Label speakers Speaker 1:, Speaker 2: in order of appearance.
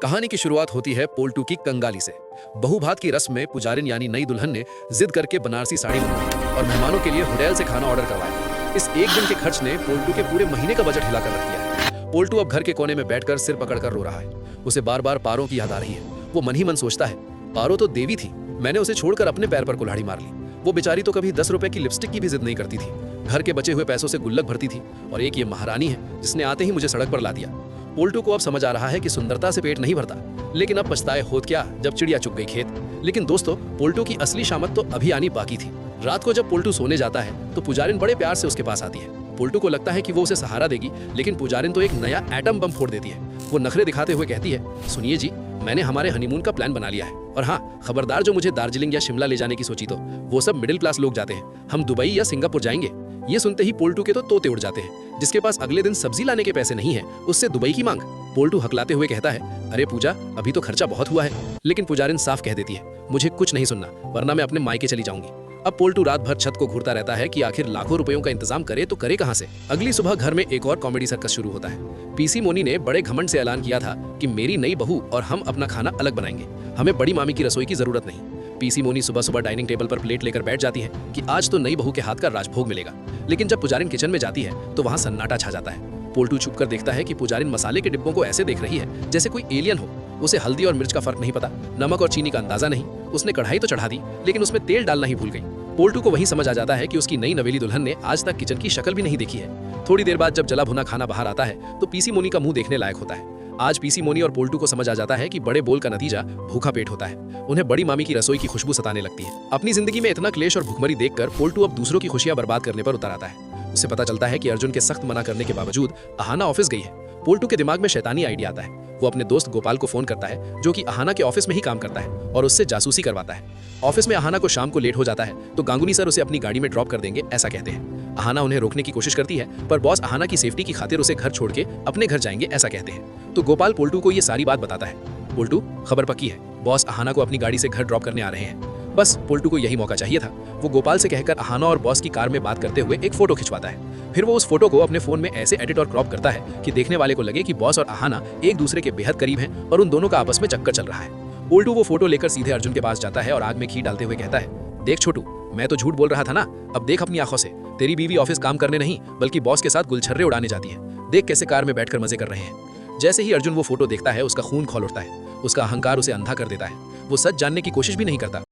Speaker 1: कहानी की शुरुआत होती है पोल्टू की कंगाली से। बहुभात की रस्म में पुजारिन यानी नई दुल्हन ने जिद करके बनारसी साड़ी मंगवाई और मेहमानों के लिए होटल से खाना ऑर्डर करवाया। इस एक दिन के खर्च ने पोल्टू के पूरे महीने का बजट हिलाकर रख दिया है। पोल्टू अब घर के कोने में बैठकर सिर पकड़कर रो रहा है। उसे बार बार पारों की याद आ रही है। वो मन ही मन सोचता है, पारो तो देवी थी, मैंने उसे छोड़कर अपने पैर पर कुल्हाड़ी मार ली। वो बेचारी तो कभी 10 रुपए की लिपस्टिक की भी जिद नहीं करती थी। घर के बचे हुए पैसों से गुल्लक भरती थी। और एक ये महारानी है जिसने आते ही मुझे सड़क पर ला दिया। पोल्टू को अब समझ आ रहा है कि सुंदरता से पेट नहीं भरता, लेकिन अब पछताए होत क्या जब चिड़िया चुग गई खेत। लेकिन दोस्तों, पोल्टू की असली शामत तो अभी आनी बाकी थी। रात को जब पोल्टू सोने जाता है तो पुजारिन बड़े प्यार से उसके पास आती है। पोल्टू को लगता है कि वो उसे सहारा देगी, लेकिन पुजारिन तो एक नया एटम बम फोड़ देती है। वो नखरे दिखाते हुए कहती है, सुनिए जी, मैंने हमारे हनीमून का प्लान बना लिया है। और हाँ, खबरदार जो मुझे दार्जिलिंग या शिमला ले जाने की सोची तो वो सब मिडिल क्लास लोग जाते हैं, हम दुबई या सिंगापुर जाएंगे। ये सुनते ही पोल्टू के तो तोते उड़ जाते हैं। जिसके पास अगले दिन सब्जी लाने के पैसे नहीं है, उससे दुबई की मांग। पोल्टू हकलाते हुए कहता है, अरे पूजा, अभी तो खर्चा बहुत हुआ है। लेकिन पुजारिन साफ कह देती है, मुझे कुछ नहीं सुनना, वरना मैं अपने मायके चली जाऊंगी। अब पोल्टू रात भर छत को घूरता रहता है कि आखिर लाखों रुपयों का इंतजाम करे तो करे कहां से। अगली सुबह घर में एक और कॉमेडी सर्कस शुरू होता है। पीसी मोनी ने बड़े घमंड से ऐलान किया था कि मेरी नई बहू और हम अपना खाना अलग बनाएंगे, हमें बड़ी मामी की रसोई की जरूरत नहीं। पीसी मोनी सुबह सुबह डाइनिंग टेबल पर प्लेट लेकर बैठ जाती है कि आज तो नई बहू के हाथ का राजभोग मिलेगा। लेकिन जब पुजारिन किचन में जाती है तो वहां सन्नाटा छा जाता है। पोल्टू छुप कर देखता है कि पुजारिन मसाले के डिब्बों को ऐसे देख रही है जैसे कोई एलियन हो। उसे हल्दी और मिर्च का फर्क नहीं पता, नमक और चीनी का अंदाजा नहीं। उसने कढ़ाई तो चढ़ा दी, लेकिन उसमें तेल डालना ही भूल गई। पोल्टू को वहीं समझ आ जाता है कि उसकी नई नवेली दुल्हन ने आज तक किचन की शक्ल भी नहीं देखी है। थोड़ी देर बाद जब जला भुना खाना बाहर आता है तो पीसी मोनी का मुंह देखने लायक होता है। आज पीसी मोनी और पोल्टू को समझ आ जाता है कि बड़े बोल का नतीजा भूखा पेट होता है। उन्हें बड़ी मामी की रसोई की खुशबू सताने लगती है। अपनी जिंदगी में इतना क्लेश और भुखमरी देखकर पोल्टू अब दूसरों की खुशियां बर्बाद करने पर उतर आता है। उसे पता चलता है कि अर्जुन के सख्त मना करने के बावजूद अहाना ऑफिस गई है। पोल्टू के दिमाग में शैतानी आइडिया आता है। वो अपने दोस्त गोपाल को फोन करता है, जो कि अहाना के ऑफिस में ही काम करता है, और उससे जासूसी करवाता है। ऑफिस में अहाना को शाम को लेट हो जाता है तो गांगुनी सर उसे अपनी गाड़ी में ड्रॉप कर देंगे, ऐसा कहते हैं। अहाना उन्हें रोकने की कोशिश करती है, पर बॉस अहाना की सेफ्टी की खातिर उसे घर छोड़ के अपने घर जाएंगे, ऐसा कहते हैं। तो गोपाल पोल्टू को ये सारी बात बताता है। पोल्टू, खबर पक्की है, बॉस अहाना को अपनी गाड़ी से घर ड्रॉप करने आ रहे हैं। बस पोल्टू को यही मौका चाहिए था। वो गोपाल से कहकर अहाना और बॉस की कार में बात करते हुए एक फोटो खिंचवाता है। फिर वो उस फोटो को अपने फोन में ऐसे एडिट और क्रॉप करता है कि देखने वाले को लगे कि बॉस और अहाना एक दूसरे के बेहद करीब हैं और उन दोनों का आपस में चक्कर चल रहा है। पोल्टू वो फोटो लेकर सीधे अर्जुन के पास जाता है और आग में घी डालते हुए कहता है, देख छोटू, मैं तो झूठ बोल रहा था ना, अब देख अपनी आंखों से, तेरी बीवी ऑफिस काम करने नहीं बल्कि बॉस के साथ गुलछर्रे उड़ाने जाती है। देख कैसे कार में बैठकर मजे कर रहे हैं। जैसे ही अर्जुन वो फोटो देखता है, उसका खून खौल उठता है। उसका अहंकार उसे अंधा कर देता है। वो सच जानने की कोशिश भी नहीं करता।